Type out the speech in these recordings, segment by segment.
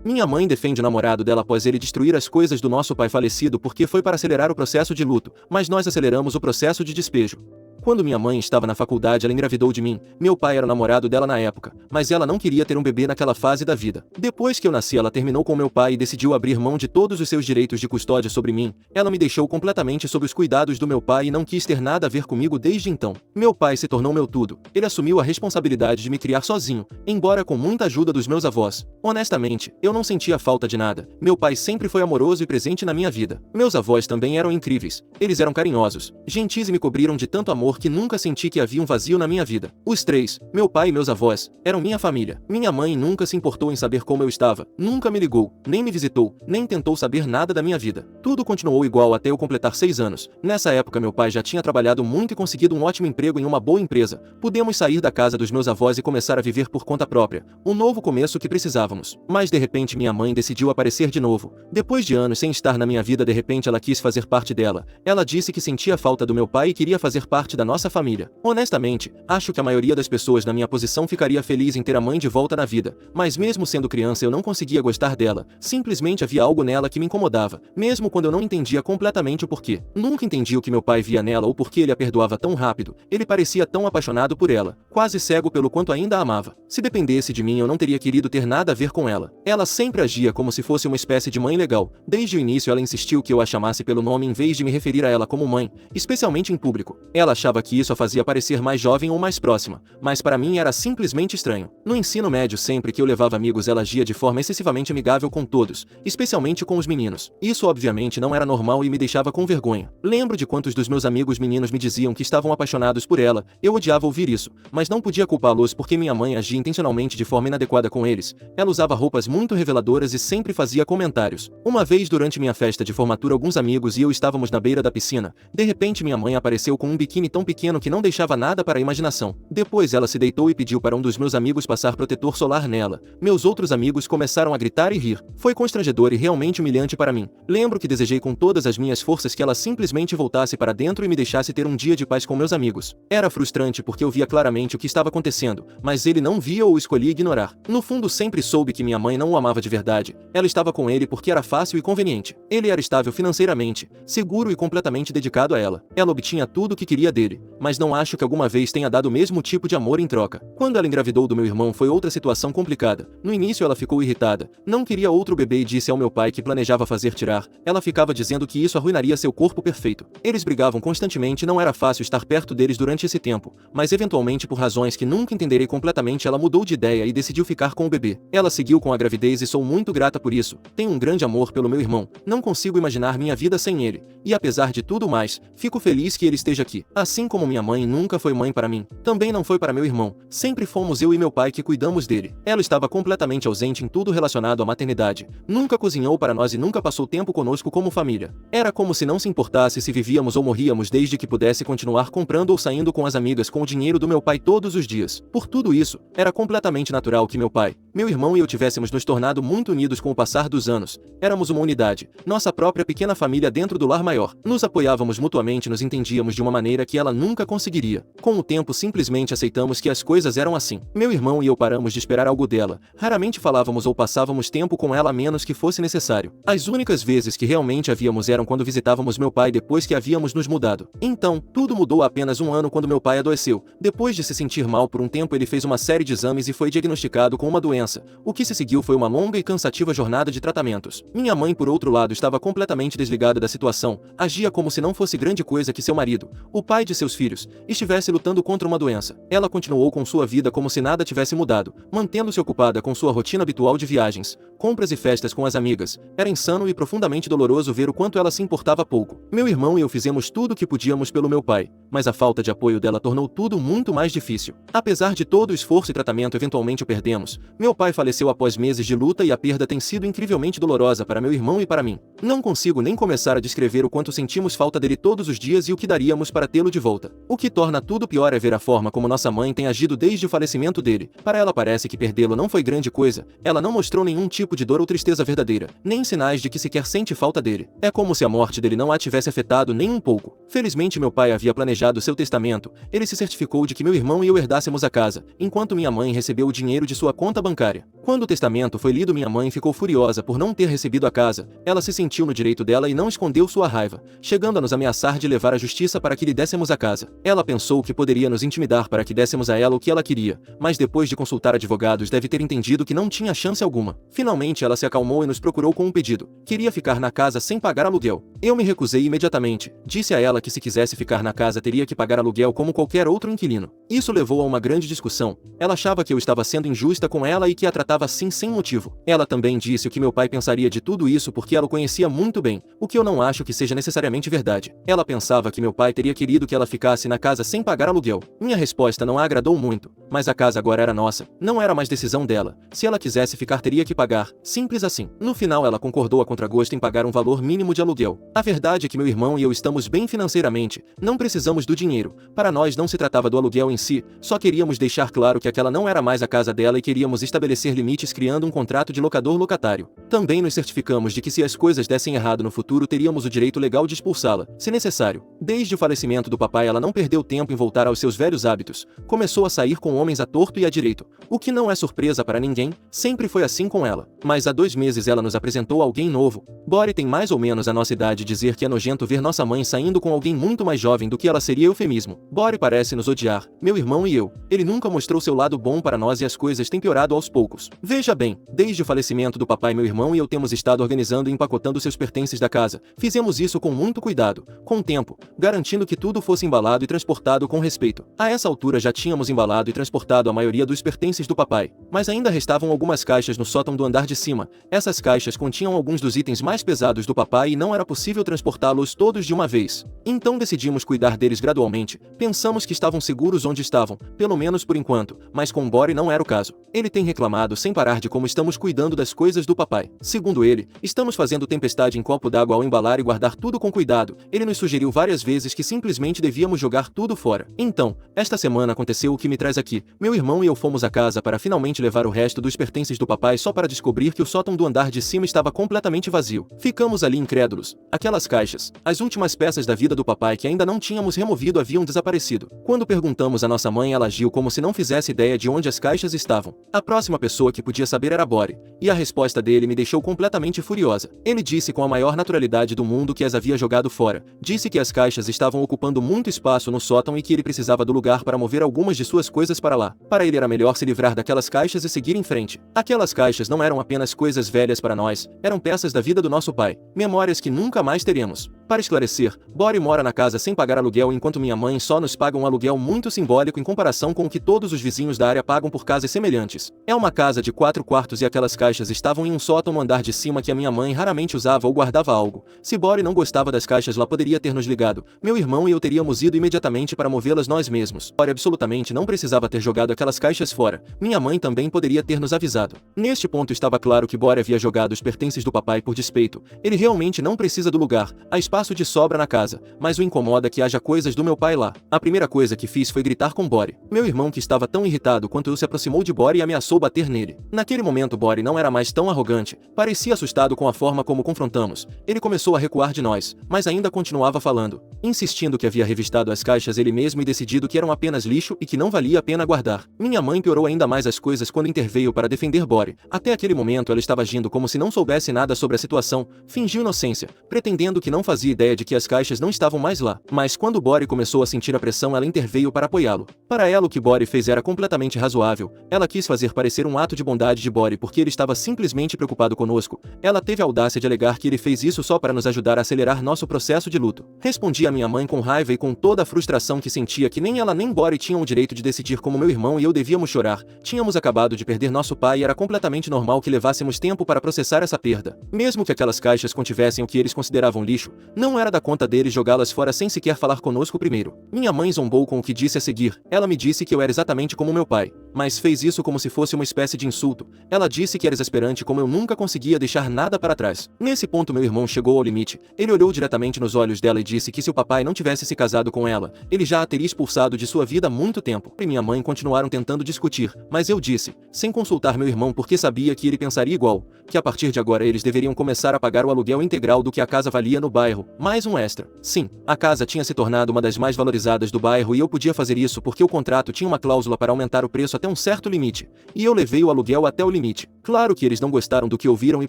Minha mãe defende o namorado dela após ele destruir as coisas do nosso pai falecido porque foi para acelerar o processo de luto, mas nós aceleramos o processo de despejo. Quando minha mãe estava na faculdade, ela engravidou de mim. Meu pai era o namorado dela na época, mas ela não queria ter um bebê naquela fase da vida. Depois que eu nasci, ela terminou com meu pai e decidiu abrir mão de todos os seus direitos de custódia sobre mim. Ela me deixou completamente sob os cuidados do meu pai e não quis ter nada a ver comigo desde então. Meu pai se tornou meu tudo. Ele assumiu a responsabilidade de me criar sozinho, embora com muita ajuda dos meus avós. Honestamente, eu não sentia falta de nada. Meu pai sempre foi amoroso e presente na minha vida. Meus avós também eram incríveis. Eles eram carinhosos, gentis e me cobriram de tanto amor que nunca senti que havia um vazio na minha vida. Os três, meu pai e meus avós, eram minha família. Minha mãe nunca se importou em saber como eu estava, nunca me ligou, nem me visitou, nem tentou saber nada da minha vida. Tudo continuou igual até eu completar 6 anos. Nessa época meu pai já tinha trabalhado muito e conseguido um ótimo emprego em uma boa empresa. Pudemos sair da casa dos meus avós e começar a viver por conta própria. Um novo começo que precisávamos. Mas de repente minha mãe decidiu aparecer de novo. Depois de anos sem estar na minha vida, de repente ela quis fazer parte dela. Ela disse que sentia falta do meu pai e queria fazer parte da nossa família. Honestamente, acho que a maioria das pessoas na minha posição ficaria feliz em ter a mãe de volta na vida, mas mesmo sendo criança eu não conseguia gostar dela. Simplesmente havia algo nela que me incomodava, mesmo quando eu não entendia completamente o porquê. Nunca entendi o que meu pai via nela ou por que ele a perdoava tão rápido. Ele parecia tão apaixonado por ela, quase cego pelo quanto ainda a amava. Se dependesse de mim eu não teria querido ter nada a ver com ela. Ela sempre agia como se fosse uma espécie de mãe legal. Desde o início ela insistiu que eu a chamasse pelo nome em vez de me referir a ela como mãe, especialmente em público. Ela achava que isso a fazia parecer mais jovem ou mais próxima, mas para mim era simplesmente estranho. No ensino médio, sempre que eu levava amigos ela agia de forma excessivamente amigável com todos, especialmente com os meninos. Isso obviamente não era normal e me deixava com vergonha. Lembro de quantos dos meus amigos meninos me diziam que estavam apaixonados por ela. Eu odiava ouvir isso, mas não podia culpá-los porque minha mãe agia intencionalmente de forma inadequada com eles. Ela usava roupas muito reveladoras e sempre fazia comentários. Uma vez durante minha festa de formatura, alguns amigos e eu estávamos na beira da piscina. De repente minha mãe apareceu com um biquíni tão pequeno que não deixava nada para a imaginação. Depois ela se deitou e pediu para um dos meus amigos passar protetor solar nela. Meus outros amigos começaram a gritar e rir. Foi constrangedor e realmente humilhante para mim. Lembro que desejei com todas as minhas forças que ela simplesmente voltasse para dentro e me deixasse ter um dia de paz com meus amigos. Era frustrante porque eu via claramente o que estava acontecendo, mas ele não via ou escolhia ignorar. No fundo sempre soube que minha mãe não o amava de verdade. Ela estava com ele porque era fácil e conveniente. Ele era estável financeiramente, seguro e completamente dedicado a ela. Ela obtinha tudo o que queria dele, mas não acho que alguma vez tenha dado o mesmo tipo de amor em troca. Quando ela engravidou do meu irmão foi outra situação complicada. No início ela ficou irritada, não queria outro bebê e disse ao meu pai que planejava fazer tirar. Ela ficava dizendo que isso arruinaria seu corpo perfeito. Eles brigavam constantemente e não era fácil estar perto deles durante esse tempo, mas eventualmente por razões que nunca entenderei completamente ela mudou de ideia e decidiu ficar com o bebê. Ela seguiu com a gravidez e sou muito grata por isso. Tenho um grande amor pelo meu irmão, não consigo imaginar minha vida sem ele. E apesar de tudo mais, fico feliz que ele esteja aqui. Assim como minha mãe nunca foi mãe para mim, também não foi para meu irmão. Sempre fomos eu e meu pai que cuidamos dele. Ela estava completamente ausente em tudo relacionado à maternidade. Nunca cozinhou para nós e nunca passou tempo conosco como família. Era como se não se importasse se vivíamos ou morríamos desde que pudesse continuar comprando ou saindo com as amigas com o dinheiro do meu pai todos os dias. Por tudo isso, era completamente natural que meu pai, meu irmão e eu tivéssemos nos tornado muito unidos com o passar dos anos. Éramos uma unidade, nossa própria pequena família dentro do lar maior. Nos apoiávamos mutuamente e nos entendíamos de uma maneira que ela nunca conseguiria. Com o tempo simplesmente aceitamos que as coisas eram assim. Meu irmão e eu paramos de esperar algo dela. Raramente falávamos ou passávamos tempo com ela a menos que fosse necessário. As únicas vezes que realmente havíamos eram quando visitávamos meu pai depois que havíamos nos mudado. Então, tudo mudou há apenas um ano quando meu pai adoeceu. Depois de se sentir mal por um tempo, ele fez uma série de exames e foi diagnosticado com uma doença. O que se seguiu foi uma longa e cansativa jornada de tratamentos. Minha mãe, por outro lado, estava completamente desligada da situação. Agia como se não fosse grande coisa que seu marido, o pai de seus filhos, estivesse lutando contra uma doença. Ela continuou com sua vida como se nada tivesse mudado, mantendo-se ocupada com sua rotina habitual de viagens, compras e festas com as amigas. Era insano e profundamente doloroso ver o quanto ela se importava pouco. Meu irmão e eu fizemos tudo o que podíamos pelo meu pai, mas a falta de apoio dela tornou tudo muito mais difícil. Apesar de todo o esforço e tratamento, eventualmente o perdemos. Meu pai faleceu após meses de luta e a perda tem sido incrivelmente dolorosa para meu irmão e para mim. Não consigo nem começar a descrever o quanto sentimos falta dele todos os dias e o que daríamos para tê-lo de volta. O que torna tudo pior é ver a forma como nossa mãe tem agido desde o falecimento dele. Para ela parece que perdê-lo não foi grande coisa. Ela não mostrou nenhum tipo de dor ou tristeza verdadeira, nem sinais de que sequer sente falta dele. É como se a morte dele não a tivesse afetado nem um pouco. Felizmente meu pai havia planejado seu testamento. Ele se certificou de que meu irmão e eu herdássemos a casa, enquanto minha mãe recebeu o dinheiro de sua conta bancária. Quando o testamento foi lido, minha mãe ficou furiosa por não ter recebido a casa. Ela se sentiu no direito dela e não escondeu sua raiva, chegando a nos ameaçar de levar à justiça para que lhe dessemos a casa. Ela pensou que poderia nos intimidar para que dessemos a ela o que ela queria, mas depois de consultar advogados deve ter entendido que não tinha chance alguma. Finalmente ela se acalmou e nos procurou com um pedido. Queria ficar na casa sem pagar aluguel. Eu me recusei imediatamente. Disse a ela que se quisesse ficar na casa teria que pagar aluguel como qualquer outro inquilino. Isso levou a uma grande discussão. Ela achava que eu estava sendo injusta com ela e que a tratava assim sem motivo. Ela também disse o que meu pai pensaria de tudo isso porque ela o conhecia muito bem, o que eu não acho que seja necessariamente verdade. Ela pensava que meu pai teria querido que ela ficasse na casa sem pagar aluguel. Minha resposta não a agradou muito, mas a casa agora era nossa, não era mais decisão dela. Se ela quisesse ficar teria que pagar, simples assim. No final ela concordou a contragosto em pagar um valor mínimo de aluguel. A verdade é que meu irmão e eu estamos bem financeiramente, não precisamos do dinheiro. Para nós não se tratava do aluguel em si, só queríamos deixar claro que aquela não era mais a casa dela e queríamos estabelecer limites criando um contrato de locador-locatário. Também nos certificamos de que se as coisas dessem errado no futuro teríamos o direito legal de expulsá-la, se necessário. Desde o falecimento do papai ela não perdeu tempo em voltar aos seus velhos hábitos, começou a sair com homens à torto e à direito, o que não é surpresa para ninguém, sempre foi assim com ela. Mas há 2 meses ela nos apresentou alguém novo. Bori tem mais ou menos a nossa idade, dizer que é nojento ver nossa mãe saindo com alguém muito mais jovem do que ela seria eufemismo. Bori parece nos odiar, meu irmão e eu. Ele nunca mostrou seu lado bom para nós e as coisas têm piorado aos poucos. Veja bem, desde o falecimento do papai meu irmão e eu temos estado organizando e empacotando seus pertences da casa. Fizemos isso com muito cuidado, com tempo, garantindo que tudo fosse embalado e transportado com respeito. A essa altura já tínhamos embalado e transportado a maioria dos pertences do papai, mas ainda restavam algumas caixas no sótão do andar de cima. Essas caixas continham alguns dos itens mais pesados do papai e não era possível transportá-los todos de uma vez. Então decidimos cuidar deles gradualmente. Pensamos que estavam seguros onde estavam, pelo menos por enquanto, mas com Bori não era o caso. Ele tem reclamado sem parar de como estamos cuidando das coisas do papai. Segundo ele, estamos fazendo tempestade em copo d'água ao embalar e guardar tudo com cuidado. Ele nos sugeriu várias vezes que simplesmente devíamos jogar tudo fora. Então, esta semana aconteceu o que me traz aqui. Meu irmão e eu fomos à casa para finalmente levar o resto dos pertences do papai só para descobrir que o sótão do andar de cima estava completamente vazio. Ficamos ali incrédulos. Aquelas caixas, as últimas peças da vida do papai que ainda não tínhamos removido haviam desaparecido. Quando perguntamos à nossa mãe, ela agiu como se não fizesse ideia de onde as caixas estavam. A próxima pessoa que podia saber era Bori, e a resposta dele me deixou completamente furiosa. Ele disse com a maior naturalidade do mundo que as havia jogado fora. Disse que as caixas estavam ocupando muito espaço no sótão e que ele precisava do lugar para mover algumas de suas coisas para lá. Para ele era melhor se livrar daquelas caixas e seguir em frente. Aquelas caixas não eram apenas coisas velhas para nós, eram peças da vida do nosso pai, memórias que nunca mais teremos. Para esclarecer, Bori mora na casa sem pagar aluguel enquanto minha mãe só nos paga um aluguel muito simbólico em comparação com o que todos os vizinhos da área pagam por casas semelhantes. É uma casa de 4 quartos e aquelas caixas estavam em um sótão no andar de cima que a minha mãe raramente usava ou guardava algo. Se Bori não gostava das caixas lá poderia ter nos ligado. Meu irmão e eu teríamos ido imediatamente para movê-las nós mesmos. Bori absolutamente não precisava ter jogado aquelas caixas fora. Minha mãe também poderia ter nos avisado. Neste ponto estava claro que Bori havia jogado os pertences do papai por despeito. Ele realmente não precisa do lugar. Há espaço de sobra na casa, mas o incomoda que haja coisas do meu pai lá. A primeira coisa que fiz foi gritar com Bori. Meu irmão, que estava tão irritado quanto eu, se aproximou de Bori e ameaçou bater nele. Naquele momento Bori não era mais tão arrogante, parecia assustado com a forma como confrontamos. Ele começou a recuar de nós, mas ainda continuava falando, insistindo que havia revistado as caixas ele mesmo e decidido que eram apenas lixo e que não valia a pena guardar. Minha mãe piorou ainda mais as coisas quando interveio para defender Bori. Até aquele momento ela estava agindo como se não soubesse nada sobre a situação, fingiu inocência, pretendendo que não fazia ideia de que as caixas não estavam mais lá. Mas quando Bori começou a sentir a pressão, ela interveio para apoiá-lo. Para ela o que Bori fez era completamente razoável. Ela quis fazer parecer um ato de bondade de Bori porque ele estava simplesmente preocupado conosco. Ela teve a audácia de alegar que ele fez isso só para nos ajudar a acelerar nosso processo de luto. Respondi a minha mãe com raiva e com toda a frustração que sentia que nem ela nem Bori tinham o direito de decidir como meu irmão e eu devíamos chorar. Tínhamos acabado de perder nosso pai e era completamente normal que levássemos tempo para processar essa perda. Mesmo que aquelas caixas contivessem o que eles consideravam lixo, não era da conta deles jogá-las fora sem sequer falar conosco primeiro. Minha mãe zombou com o que disse a seguir. Ela me disse que eu era exatamente como meu pai, mas fez isso como se fosse uma espécie de insulto. Ela disse que era exasperante como eu nunca conseguia deixar nada para trás. Nesse ponto meu irmão chegou ao limite. Ele olhou diretamente nos olhos dela e disse que se o papai não tivesse se casado com ela, ele já a teria expulsado de sua vida há muito tempo. E minha mãe continuaram tentando discutir, mas eu disse, sem consultar meu irmão porque sabia que ele pensaria igual, que a partir de agora eles deveriam começar a pagar o aluguel integral do que a casa valia no bairro, mais um extra. Sim, a casa tinha se tornado uma das mais valorizadas do bairro e eu podia fazer isso porque o contrato tinha uma cláusula para aumentar o preço até um certo limite, e eu levei o aluguel até o limite. Claro que eles não gostaram do que ouviram e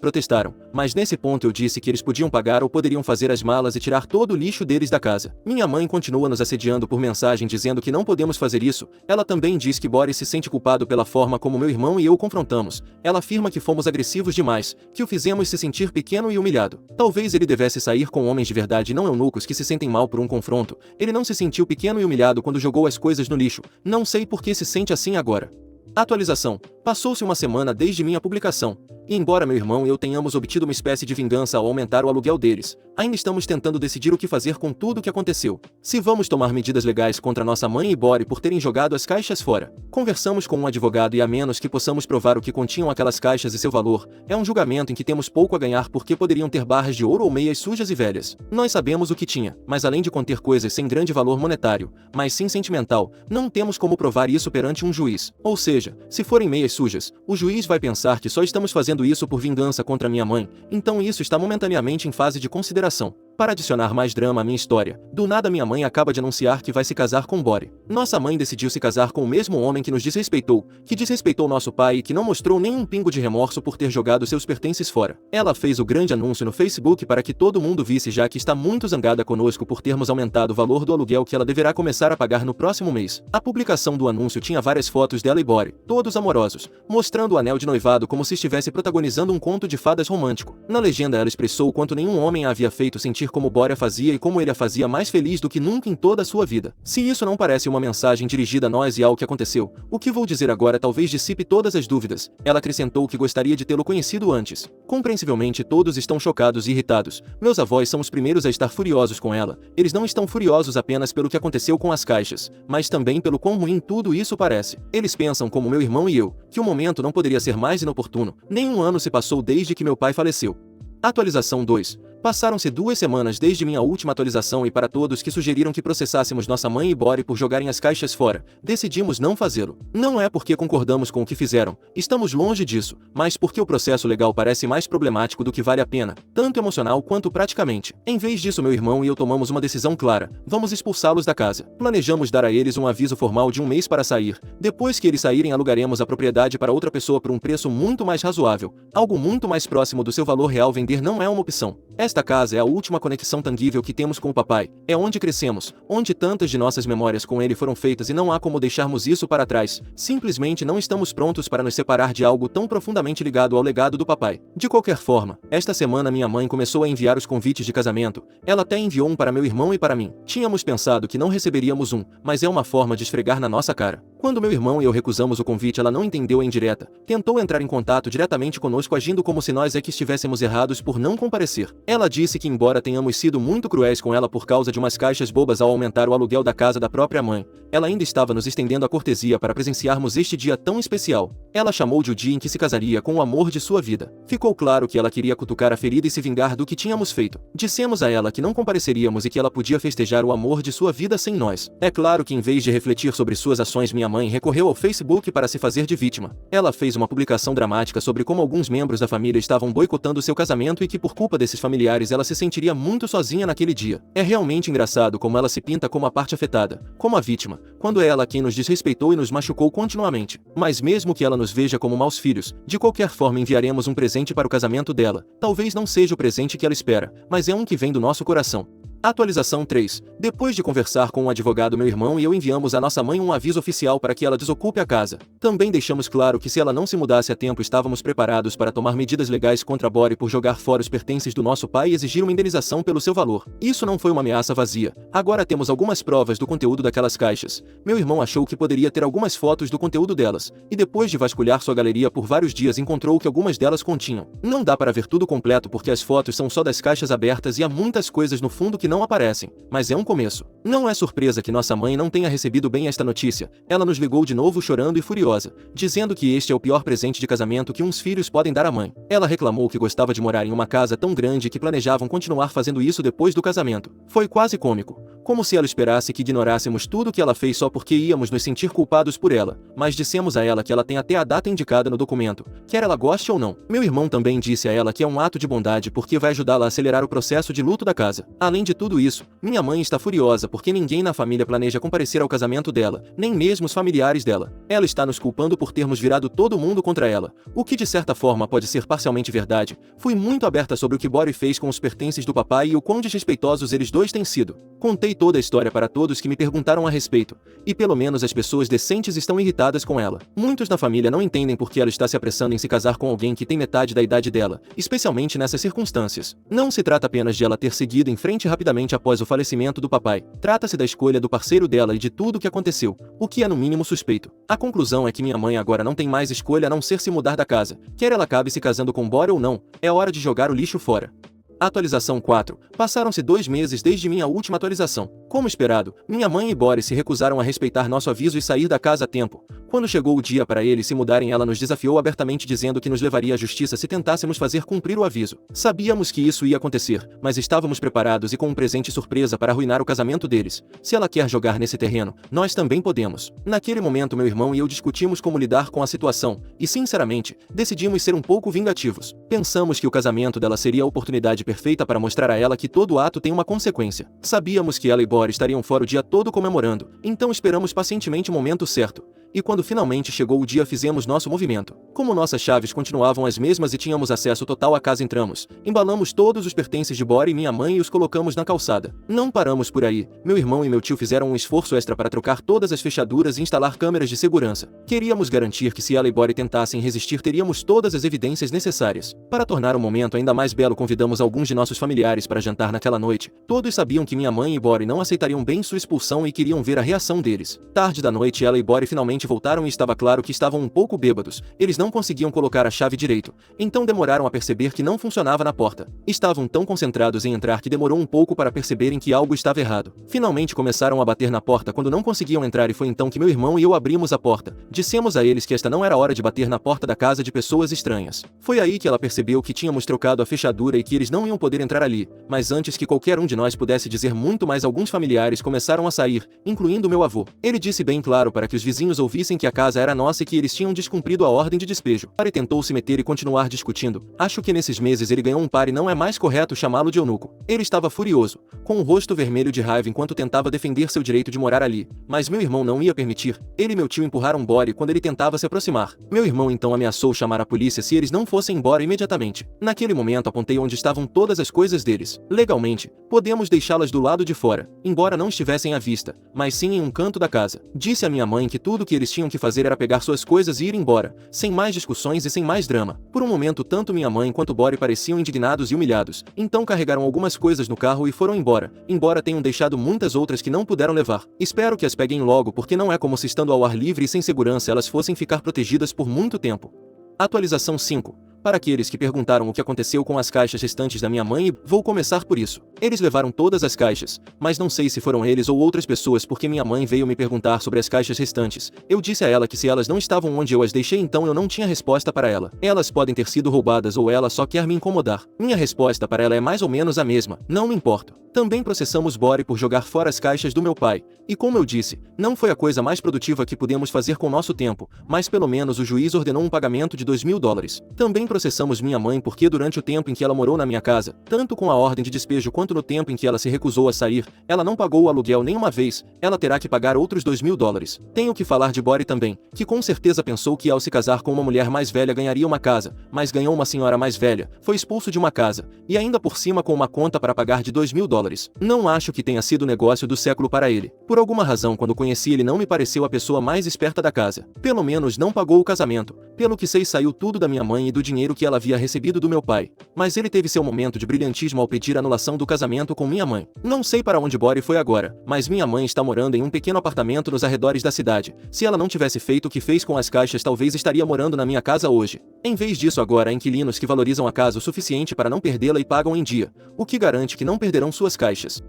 protestaram, mas nesse ponto eu disse que eles podiam pagar ou poderiam fazer as malas e tirar todo o lixo deles da casa. Minha mãe continua nos assediando por mensagem dizendo que não podemos fazer isso. Ela também diz que Boris se sente culpado pela forma como meu irmão e eu o confrontamos. Ela afirma que fomos agressivos demais, que o fizemos se sentir pequeno e humilhado. Talvez ele devesse sair com homens de verdade e não eunucos que se sentem mal por um confronto. Ele não se sentiu pequeno e humilhado quando jogou as coisas no lixo. Não sei por que se sente assim agora. Atualização. Passou-se uma semana desde minha publicação, e embora meu irmão e eu tenhamos obtido uma espécie de vingança ao aumentar o aluguel deles, ainda estamos tentando decidir o que fazer com tudo o que aconteceu. Se vamos tomar medidas legais contra nossa mãe e Bori por terem jogado as caixas fora. Conversamos com um advogado e a menos que possamos provar o que continham aquelas caixas e seu valor, é um julgamento em que temos pouco a ganhar porque poderiam ter barras de ouro ou meias sujas e velhas. Nós sabemos o que tinha, mas além de conter coisas sem grande valor monetário, mas sim sentimental, não temos como provar isso perante um juiz. Ou seja, se forem meias sujas, o juiz vai pensar que só estamos fazendo isso por vingança contra minha mãe, então isso está momentaneamente em fase de consideração. Para adicionar mais drama à minha história, do nada minha mãe acaba de anunciar que vai se casar com Bori. Nossa mãe decidiu se casar com o mesmo homem que nos desrespeitou, que desrespeitou nosso pai e que não mostrou nenhum pingo de remorso por ter jogado seus pertences fora. Ela fez o grande anúncio no Facebook para que todo mundo visse, já que está muito zangada conosco por termos aumentado o valor do aluguel que ela deverá começar a pagar no próximo mês. A publicação do anúncio tinha várias fotos dela e Bori, todos amorosos, mostrando o anel de noivado como se estivesse protagonizando um conto de fadas romântico. Na legenda ela expressou o quanto nenhum homem a havia feito sentir como Bori a fazia e como ele a fazia mais feliz do que nunca em toda a sua vida. Se isso não parece uma mensagem dirigida a nós e ao que aconteceu, o que vou dizer agora talvez dissipe todas as dúvidas. Ela acrescentou que gostaria de tê-lo conhecido antes. Compreensivelmente todos estão chocados e irritados. Meus avós são os primeiros a estar furiosos com ela. Eles não estão furiosos apenas pelo que aconteceu com as caixas, mas também pelo quão ruim tudo isso parece. Eles pensam como meu irmão e eu, que o momento não poderia ser mais inoportuno. Nem um ano se passou desde que meu pai faleceu. Atualização 2. Passaram-se 2 semanas desde minha última atualização e para todos que sugeriram que processássemos nossa mãe e Bori por jogarem as caixas fora, decidimos não fazê-lo. Não é porque concordamos com o que fizeram, estamos longe disso, mas porque o processo legal parece mais problemático do que vale a pena, tanto emocional quanto praticamente. Em vez disso meu irmão e eu tomamos uma decisão clara, vamos expulsá-los da casa. Planejamos dar a eles um aviso formal de 1 mês para sair, depois que eles saírem alugaremos a propriedade para outra pessoa por um preço muito mais razoável, algo muito mais próximo do seu valor real. Vender não é uma opção. Esta casa é a última conexão tangível que temos com o papai, é onde crescemos, onde tantas de nossas memórias com ele foram feitas e não há como deixarmos isso para trás, simplesmente não estamos prontos para nos separar de algo tão profundamente ligado ao legado do papai. De qualquer forma, esta semana minha mãe começou a enviar os convites de casamento, ela até enviou um para meu irmão e para mim. Tínhamos pensado que não receberíamos um, mas é uma forma de esfregar na nossa cara. Quando meu irmão e eu recusamos o convite ela não entendeu a indireta, tentou entrar em contato diretamente conosco agindo como se nós é que estivéssemos errados por não comparecer. Ela disse que embora tenhamos sido muito cruéis com ela por causa de umas caixas bobas ao aumentar o aluguel da casa da própria mãe, ela ainda estava nos estendendo a cortesia para presenciarmos este dia tão especial. Ela chamou de o dia em que se casaria com o amor de sua vida. Ficou claro que ela queria cutucar a ferida e se vingar do que tínhamos feito. Dissemos a ela que não compareceríamos e que ela podia festejar o amor de sua vida sem nós. É claro que em vez de refletir sobre suas ações minha mãe recorreu ao Facebook para se fazer de vítima. Ela fez uma publicação dramática sobre como alguns membros da família estavam boicotando seu casamento e que por culpa desses familiares ela se sentiria muito sozinha naquele dia. É realmente engraçado como ela se pinta como a parte afetada, como a vítima, quando é ela quem nos desrespeitou e nos machucou continuamente. Mas mesmo que ela nos veja como maus filhos, de qualquer forma enviaremos um presente para o casamento dela. Talvez não seja o presente que ela espera, mas é um que vem do nosso coração. Atualização 3. Depois de conversar com um advogado meu irmão e eu enviamos à nossa mãe um aviso oficial para que ela desocupe a casa. Também deixamos claro que se ela não se mudasse a tempo estávamos preparados para tomar medidas legais contra Bori por jogar fora os pertences do nosso pai e exigir uma indenização pelo seu valor. Isso não foi uma ameaça vazia. Agora temos algumas provas do conteúdo daquelas caixas. Meu irmão achou que poderia ter algumas fotos do conteúdo delas, e depois de vasculhar sua galeria por vários dias encontrou que algumas delas continham. Não dá para ver tudo completo porque as fotos são só das caixas abertas e há muitas coisas no fundo que não aparecem, mas é um começo. Não é surpresa que nossa mãe não tenha recebido bem esta notícia. Ela nos ligou de novo chorando e furiosa, dizendo que este é o pior presente de casamento que uns filhos podem dar à mãe. Ela reclamou que gostava de morar em uma casa tão grande e que planejavam continuar fazendo isso depois do casamento. Foi quase cômico. como se ela esperasse que ignorássemos tudo o que ela fez só porque íamos nos sentir culpados por ela, mas dissemos a ela que ela tem até a data indicada no documento, quer ela goste ou não. Meu irmão também disse a ela que é um ato de bondade porque vai ajudá-la a acelerar o processo de luto da casa. Além de tudo isso, minha mãe está furiosa porque ninguém na família planeja comparecer ao casamento dela, nem mesmo os familiares dela. Ela está nos culpando por termos virado todo mundo contra ela, o que de certa forma pode ser parcialmente verdade. Fui muito aberta sobre o que Bori fez com os pertences do papai e o quão desrespeitosos eles dois têm sido. Contei toda a história para todos que me perguntaram a respeito, e pelo menos as pessoas decentes estão irritadas com ela. Muitos na família não entendem por que ela está se apressando em se casar com alguém que tem metade da idade dela, especialmente nessas circunstâncias. Não se trata apenas de ela ter seguido em frente rapidamente após o falecimento do papai. Trata-se da escolha do parceiro dela e de tudo o que aconteceu, o que é no mínimo suspeito. A conclusão é que minha mãe agora não tem mais escolha a não ser se mudar da casa. Quer ela acabe se casando com Bori ou não, é hora de jogar o lixo fora. Atualização 4. Passaram-se 2 meses desde minha última atualização. Como esperado, minha mãe e Bori se recusaram a respeitar nosso aviso e sair da casa a tempo. Quando chegou o dia para eles se mudarem, ela nos desafiou abertamente dizendo que nos levaria à justiça se tentássemos fazer cumprir o aviso. Sabíamos que isso ia acontecer, mas estávamos preparados e com um presente surpresa para arruinar o casamento deles. Se ela quer jogar nesse terreno, nós também podemos. Naquele momento meu irmão e eu discutimos como lidar com a situação, e sinceramente, decidimos ser um pouco vingativos. Pensamos que o casamento dela seria a oportunidade perfeita para mostrar a ela que todo ato tem uma consequência. Sabíamos que ela e Bori estariam fora o dia todo comemorando, então esperamos pacientemente o momento certo. E quando finalmente chegou o dia, fizemos nosso movimento. Como nossas chaves continuavam as mesmas e tínhamos acesso total à casa, entramos, embalamos todos os pertences de Bori e minha mãe e os colocamos na calçada. Não paramos por aí. Meu irmão e meu tio fizeram um esforço extra para trocar todas as fechaduras e instalar câmeras de segurança. Queríamos garantir que se ela e Bori tentassem resistir, teríamos todas as evidências necessárias. Para tornar o momento ainda mais belo, convidamos alguns de nossos familiares para jantar naquela noite. Todos sabiam que minha mãe e Bori não aceitariam bem sua expulsão e queriam ver a reação deles. Tarde da noite, ela e Bori finalmente voltaram e estava claro que estavam um pouco bêbados. Eles não conseguiam colocar a chave direito, então demoraram a perceber que não funcionava na porta. Estavam tão concentrados em entrar que demorou um pouco para perceberem que algo estava errado. Finalmente começaram a bater na porta quando não conseguiam entrar e foi então que meu irmão e eu abrimos a porta. Dissemos a eles que esta não era hora de bater na porta da casa de pessoas estranhas. Foi aí que ela percebeu que tínhamos trocado a fechadura e que eles não iam poder entrar ali. Mas antes que qualquer um de nós pudesse dizer muito mais, alguns familiares começaram a sair, incluindo meu avô. Ele disse bem claro para que os vizinhos ouvissem que a casa era nossa e que eles tinham descumprido a ordem de despejo. Bori tentou se meter e continuar discutindo. Acho que nesses meses ele ganhou um par e não é mais correto chamá-lo de eunuco. Ele estava furioso, com o rosto vermelho de raiva enquanto tentava defender seu direito de morar ali. Mas meu irmão não ia permitir. Ele e meu tio empurraram Bori quando ele tentava se aproximar. Meu irmão então ameaçou chamar a polícia se eles não fossem embora imediatamente. Naquele momento apontei onde estavam todas as coisas deles. Legalmente, podemos deixá-las do lado de fora, embora não estivessem à vista, mas sim em um canto da casa. Disse a minha mãe que tudo o que eles tinham que fazer era pegar suas coisas e ir embora, sem mais discussões e sem mais drama. Por um momento tanto minha mãe quanto Bori pareciam indignados e humilhados, então carregaram algumas coisas no carro e foram embora tenham deixado muitas outras que não puderam levar. Espero que as peguem logo, porque não é como se estando ao ar livre e sem segurança elas fossem ficar protegidas por muito tempo. Atualização 5. Para aqueles que perguntaram o que aconteceu com as caixas restantes da minha mãe, vou começar por isso. Eles levaram todas as caixas, mas não sei se foram eles ou outras pessoas porque minha mãe veio me perguntar sobre as caixas restantes. Eu disse a ela que se elas não estavam onde eu as deixei, então eu não tinha resposta para ela. Elas podem ter sido roubadas ou ela só quer me incomodar. Minha resposta para ela é mais ou menos a mesma: não me importo. Também processamos Bori por jogar fora as caixas do meu pai. E como eu disse, não foi a coisa mais produtiva que pudemos fazer com nosso tempo, mas pelo menos o juiz ordenou um pagamento de $2.000. Também processamos minha mãe porque durante o tempo em que ela morou na minha casa, tanto com a ordem de despejo quanto no tempo em que ela se recusou a sair, ela não pagou o aluguel nenhuma vez, ela terá que pagar outros $2.000. Tenho que falar de Bori também, que com certeza pensou que ao se casar com uma mulher mais velha ganharia uma casa, mas ganhou uma senhora mais velha, foi expulso de uma casa, e ainda por cima com uma conta para pagar de $2.000. Não acho que tenha sido o negócio do século para ele. Por alguma razão, quando conheci ele não me pareceu a pessoa mais esperta da casa. Pelo menos não pagou o casamento. Pelo que sei, saiu tudo da minha mãe e do dinheiro que ela havia recebido do meu pai. Mas ele teve seu momento de brilhantismo ao pedir a anulação do casamento com minha mãe. Não sei para onde Bori foi agora, mas minha mãe está morando em um pequeno apartamento nos arredores da cidade. Se ela não tivesse feito o que fez com as caixas, talvez estaria morando na minha casa hoje. Em vez disso, agora há inquilinos que valorizam a casa o suficiente para não perdê-la e pagam em dia, o que garante que não perderão suas caixas.